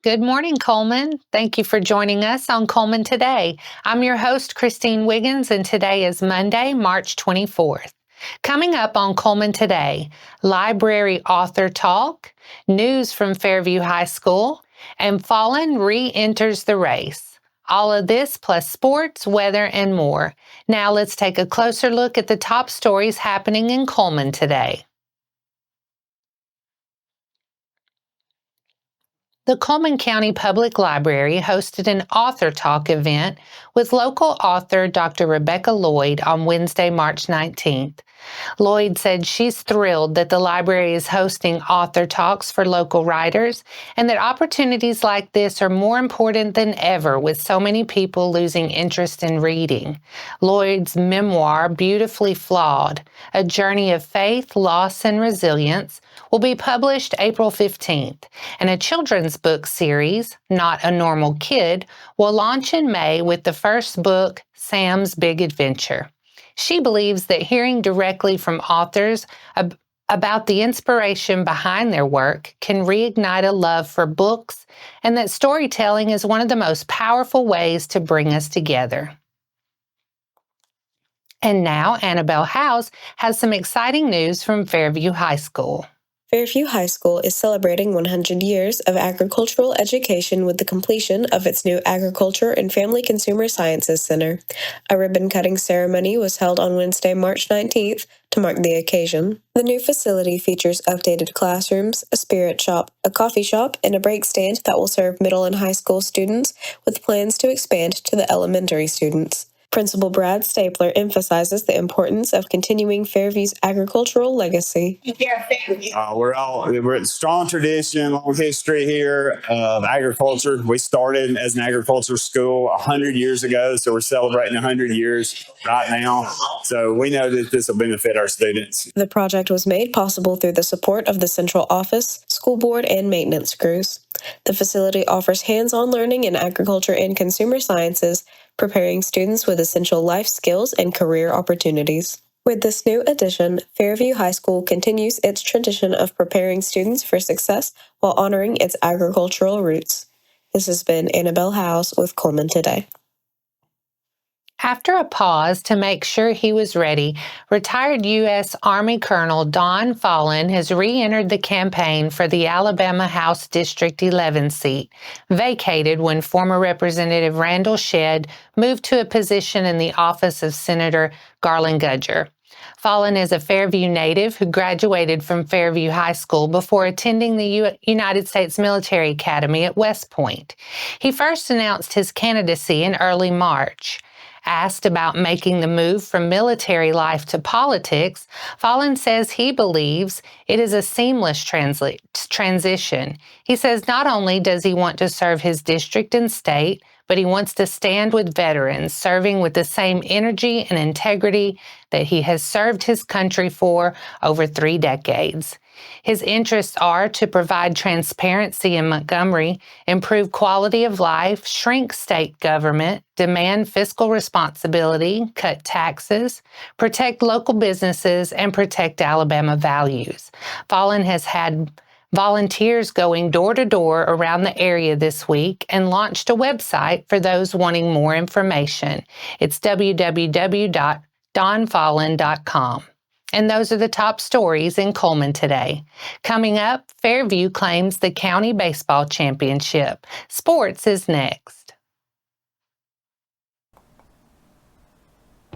Good morning, Coleman. Thank you for joining us on Cullman Today. I'm your host, Christine Wiggins, and today is Monday, March 24th. Coming up on Cullman Today, library author talk, news from Fairview High School, and Fallen re-enters the race. All of this plus sports, weather, and more. Now let's take a closer look at the top stories happening in Cullman today. The Cullman County Public Library hosted an author talk event with local author Dr. Rebecca Lloyd on Wednesday, March 19th. Lloyd said she's thrilled that the library is hosting author talks for local writers and that opportunities like this are more important than ever with so many people losing interest in reading. Lloyd's memoir, Beautifully Flawed, A Journey of Faith, Loss, and Resilience, will be published April 15th, and a children's book series, Not a Normal Kid, will launch in May with the first book, Sam's Big Adventure. She believes that hearing directly from authors about the inspiration behind their work can reignite a love for books, and that storytelling is one of the most powerful ways to bring us together. And now, Annabelle House has some exciting news from Fairview High School. Fairview High School is celebrating 100 years of agricultural education with the completion of its new Agriculture and Family Consumer Sciences Center. A ribbon-cutting ceremony was held on Wednesday, March 19th to mark the occasion. The new facility features updated classrooms, a spirit shop, a coffee shop, and a break stand that will serve middle and high school students, with plans to expand to the elementary students. Principal Brad Stapler emphasizes the importance of continuing Fairview's agricultural legacy. We're a strong tradition, long history here of agriculture. We started as an agriculture school 100 years ago, so we're celebrating 100 years right now. So we know that this will benefit our students. The project was made possible through the support of the central office, school board, and maintenance crews. The facility offers hands-on learning in agriculture and consumer sciences, preparing students with essential life skills and career opportunities. With this new addition, Fairview High School continues its tradition of preparing students for success while honoring its agricultural roots. This has been Annabelle House with Cullman Today. After a pause to make sure he was ready, retired U.S. Army Colonel Don Fallen has re-entered the campaign for the Alabama House District 11 seat, vacated when former Representative Randall Shedd moved to a position in the office of Senator Garland Gudger. Fallen is a Fairview native who graduated from Fairview High School before attending the United States Military Academy at West Point. He first announced his candidacy in early March. Asked about making the move from military life to politics, Fallen says he believes it is a seamless transition. He says not only does he want to serve his district and state, but he wants to stand with veterans, serving with the same energy and integrity that he has served his country for over 3 decades. His interests are to provide transparency in Montgomery, improve quality of life, shrink state government, demand fiscal responsibility, cut taxes, protect local businesses, and protect Alabama values. Fallen has had volunteers going door to door around the area this week and launched a website for those wanting more information. It's www.donfallen.com. And those are the top stories in Cullman today. Coming up, Fairview claims the county baseball championship. Sports is next.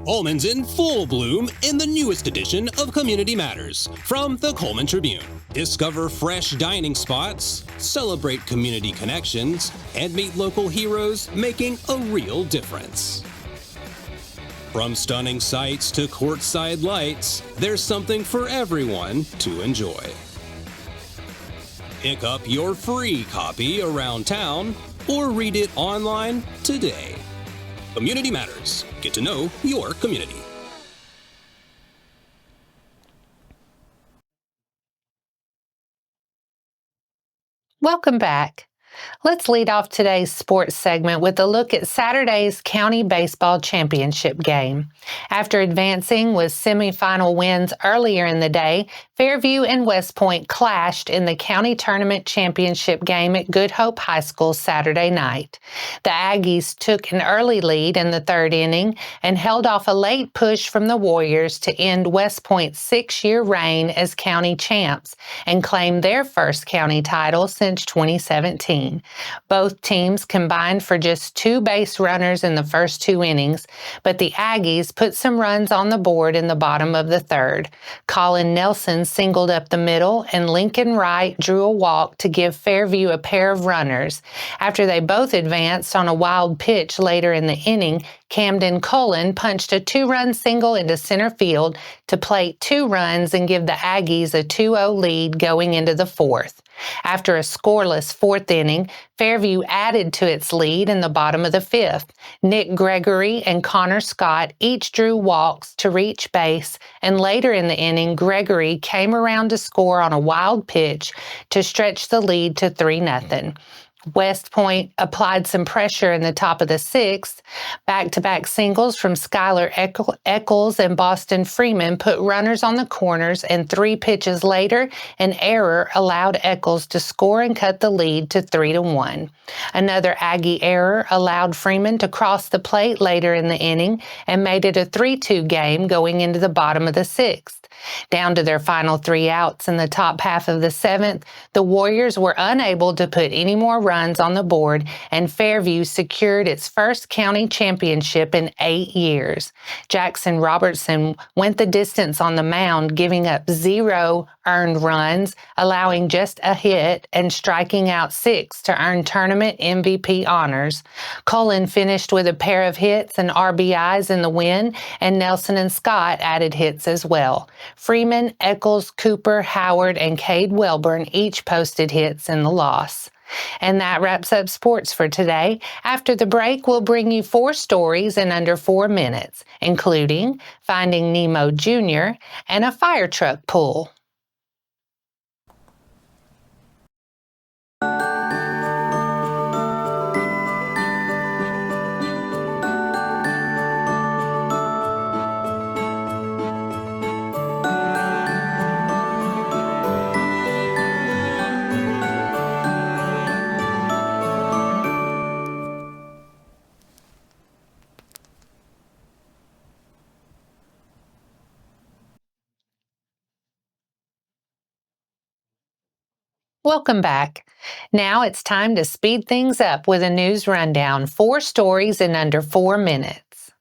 Almonds in full bloom in the newest edition of Community Matters from the Cullman Tribune. Discover fresh dining spots, celebrate community connections, and meet local heroes making a real difference. From stunning sights to courtside lights, there's something for everyone to enjoy. Pick up your free copy around town or read it online today. Community Matters. Get to know your community. Welcome back. Let's lead off today's sports segment with a look at Saturday's County Baseball Championship game. After advancing with semifinal wins earlier in the day, Fairview and West Point clashed in the County Tournament Championship game at Good Hope High School Saturday night. The Aggies took an early lead in the third inning and held off a late push from the Warriors to end West Point's 6-year reign as county champs and claim their first county title since 2017. Both teams combined for just 2 base runners in the first 2 innings, but the Aggies put some runs on the board in the bottom of the third. Colin Nelson singled up the middle, and Lincoln Wright drew a walk to give Fairview a pair of runners. After they both advanced on a wild pitch later in the inning, Camden Cullen punched a 2-run single into center field to plate 2 runs and give the Aggies a 2-0 lead going into the fourth. After a scoreless fourth inning, Fairview added to its lead in the bottom of the fifth. Nick Gregory and Connor Scott each drew walks to reach base, and later in the inning, Gregory came around to score on a wild pitch to stretch the lead to 3-0. West Point applied some pressure in the top of the sixth. Back-to-back singles from Skylar Eccles and Boston Freeman put runners on the corners, and 3 pitches later, an error allowed Eccles to score and cut the lead to 3-1. Another Aggie error allowed Freeman to cross the plate later in the inning and made it a 3-2 game going into the bottom of the sixth. Down to their final 3 outs in the top half of the seventh, the Warriors were unable to put any more runs on the board, and Fairview secured its first county championship in 8 years. Jackson Robertson went the distance on the mound, giving up 0 earned runs, allowing just a hit, and striking out 6 to earn tournament MVP honors. Cullen finished with a pair of hits and RBIs in the win, and Nelson and Scott added hits as well. Freeman, Eccles, Cooper, Howard, and Cade Welburn each posted hits in the loss. And that wraps up sports for today. After the break, we'll bring you 4 stories in under 4 minutes, including Finding Nemo Jr. and a fire truck pull. Welcome back. Now it's time to speed things up with a news rundown. 4 stories in under 4 minutes.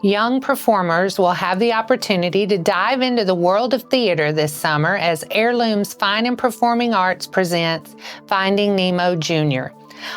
Young performers will have the opportunity to dive into the world of theater this summer as Heirloom's Fine and Performing Arts presents Finding Nemo Jr.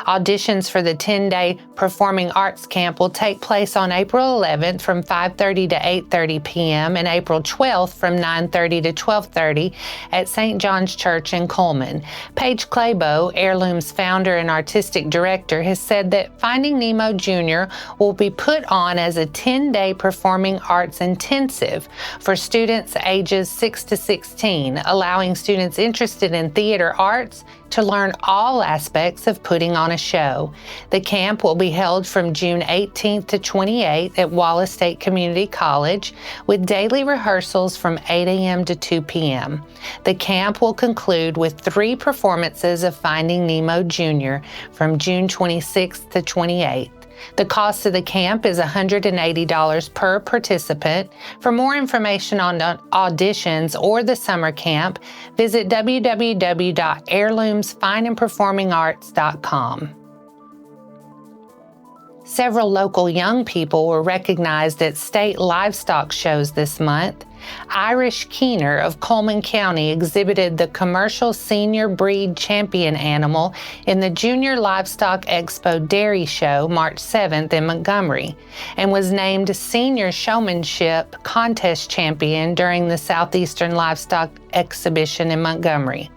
Auditions for the 10-day Performing Arts Camp will take place on April 11th from 5:30 to 8:30 p.m. and April 12th from 9:30 to 12:30 at St. John's Church in Cullman. Paige Claybo, Heirloom's founder and artistic director, has said that Finding Nemo Jr. will be put on as a 10-day performing arts intensive for students ages 6 to 16, allowing students interested in theater arts to learn all aspects of putting on a show. The camp will be held from June 18th to 28th at Wallace State Community College, with daily rehearsals from 8 a.m. to 2 p.m. The camp will conclude with 3 performances of Finding Nemo Jr. from June 26th to 28th. The cost of the camp is $180 per participant. For more information on auditions or the summer camp, visit www.heirloomsfineandperformingarts.com. Several local young people were recognized at state livestock shows this month. Irish Keener of Cullman County exhibited the commercial senior breed champion animal in the Junior Livestock Expo Dairy Show March 7th in Montgomery, and was named Senior Showmanship Contest Champion during the Southeastern Livestock Exhibition in Montgomery.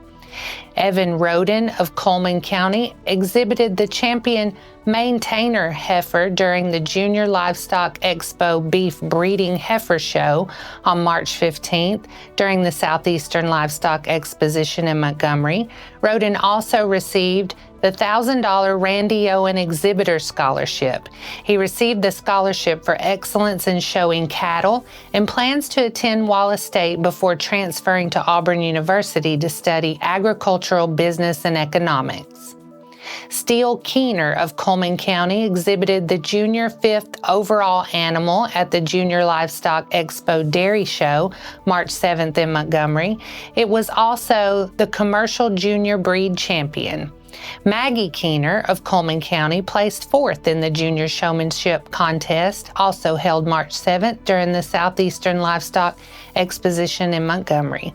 Evan Roden of Cullman County exhibited the champion maintainer heifer during the Junior Livestock Expo Beef Breeding Heifer Show on March 15th during the Southeastern Livestock Exposition in Montgomery. Roden also received the $1,000 Randy Owen Exhibitor Scholarship. He received the scholarship for excellence in showing cattle and plans to attend Wallace State before transferring to Auburn University to study agricultural business and economics. Steele Keener of Cullman County exhibited the Junior 5th overall animal at the Junior Livestock Expo Dairy Show, March 7th in Montgomery. It was also the Commercial Junior Breed Champion. Maggie Keener of Cullman County placed 4th in the Junior Showmanship Contest, also held March 7th during the Southeastern Livestock Exposition in Montgomery.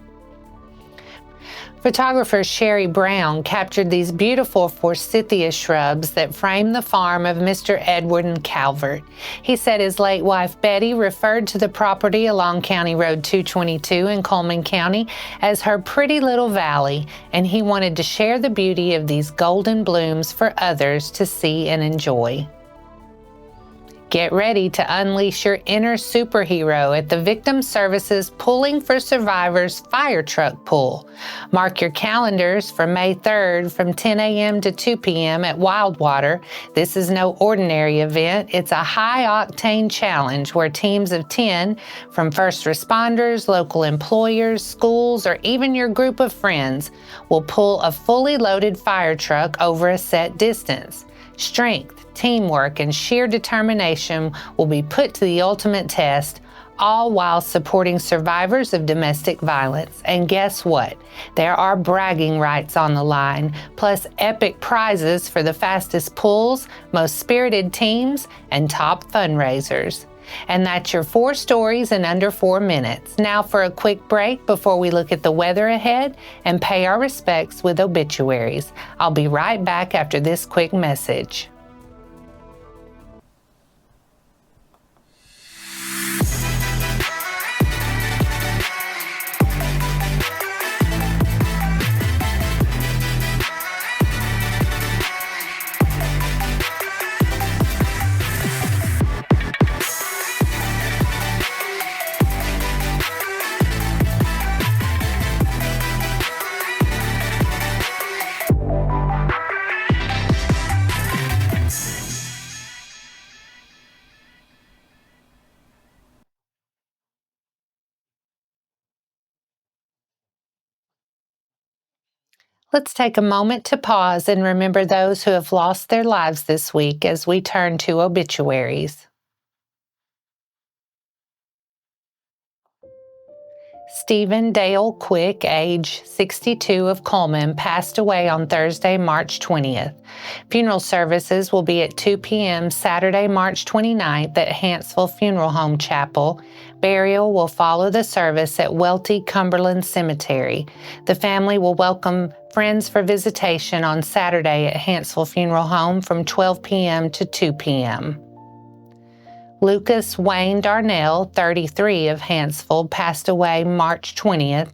Photographer Sherry Brown captured these beautiful forsythia shrubs that frame the farm of Mr. Edward Calvert. He said his late wife Betty referred to the property along County Road 222 in Cullman County as her pretty little valley, and he wanted to share the beauty of these golden blooms for others to see and enjoy. Get ready to unleash your inner superhero at the Victim Services Pulling for Survivors Fire Truck Pull. Mark your calendars for May 3rd from 10 a.m. to 2 p.m. at Wildwater. This is no ordinary event. It's a high-octane challenge where teams of 10 from first responders, local employers, schools, or even your group of friends will pull a fully loaded fire truck over a set distance. Strength, teamwork, and sheer determination will be put to the ultimate test, all while supporting survivors of domestic violence. And guess what? There are bragging rights on the line, plus epic prizes for the fastest pulls, most spirited teams, and top fundraisers. And that's your 4 stories in under 4 minutes. Now for a quick break before we look at the weather ahead and pay our respects with obituaries. I'll be right back after this quick message. Let's take a moment to pause and remember those who have lost their lives this week as we turn to obituaries. Stephen Dale Quick, age 62 of Cullman, passed away on Thursday, March 20th. Funeral services will be at 2 p.m. Saturday, March 29th at Hanceville Funeral Home Chapel. Burial will follow the service at Welty Cumberland Cemetery. The family will welcome friends for visitation on Saturday at Hanceville Funeral Home from 12 p.m. to 2 p.m. Lucas Wayne Darnell, 33 of Hanceville, passed away March 20th.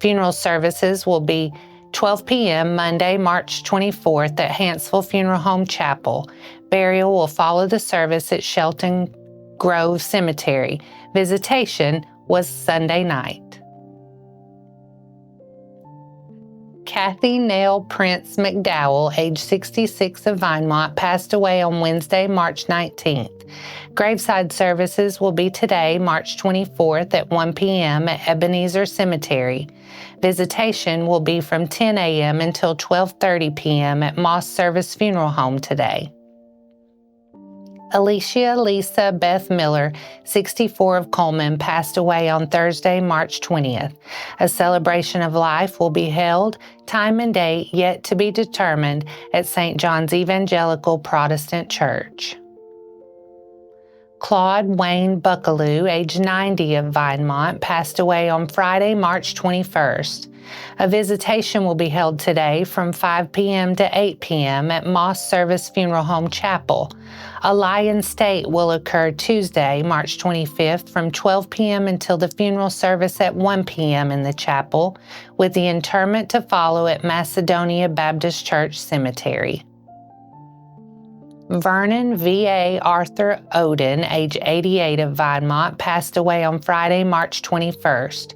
Funeral services will be 12 p.m. Monday, March 24th at Hanceville Funeral Home Chapel. Burial will follow the service at Shelton Grove Cemetery. Visitation was Sunday night. Kathy Nell Prince McDowell, age 66 of Vinemont, passed away on Wednesday, March 19th. Graveside services will be today, March 24th at 1 p.m. at Ebenezer Cemetery. Visitation will be from 10 a.m. until 12:30 p.m. at Moss Service Funeral Home today. Alicia Lisa Beth Miller, 64 of Cullman, passed away on Thursday, March 20th. A celebration of life will be held, time and date yet to be determined, at St. John's Evangelical Protestant Church. Claude Wayne Buckaloo, age 90, of Vinemont, passed away on Friday, March 21st. A visitation will be held today from 5 p.m. to 8 p.m. at Moss Service Funeral Home Chapel. A lie in state will occur Tuesday, March 25th from 12 p.m. until the funeral service at 1 p.m. in the chapel, with the interment to follow at Macedonia Baptist Church Cemetery. Vernon V.A. Arthur Oden, age 88, of Vinemont, passed away on Friday, March 21st.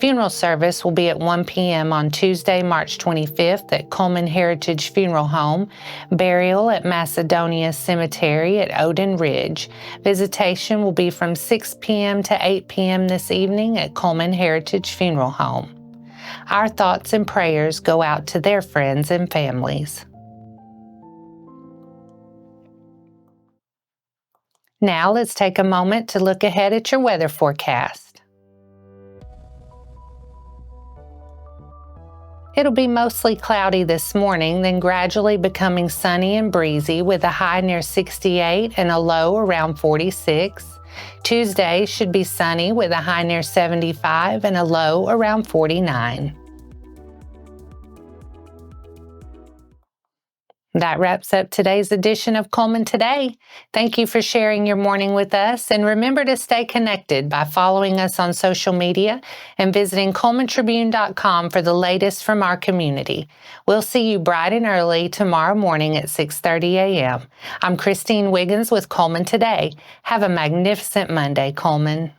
Funeral service will be at 1 p.m. on Tuesday, March 25th at Cullman Heritage Funeral Home, burial at Macedonia Cemetery at Oden Ridge. Visitation will be from 6 p.m. to 8 p.m. this evening at Cullman Heritage Funeral Home. Our thoughts and prayers go out to their friends and families. Now let's take a moment to look ahead at your weather forecast. It'll be mostly cloudy this morning, then gradually becoming sunny and breezy with a high near 68 and a low around 46. Tuesday should be sunny with a high near 75 and a low around 49. That wraps up today's edition of Cullman Today. Thank you for sharing your morning with us, and remember to stay connected by following us on social media and visiting CullmanTribune.com for the latest from our community. We'll see you bright and early tomorrow morning at 6:30 a.m. I'm Christine Wiggins with Cullman Today. Have a magnificent Monday, Cullman.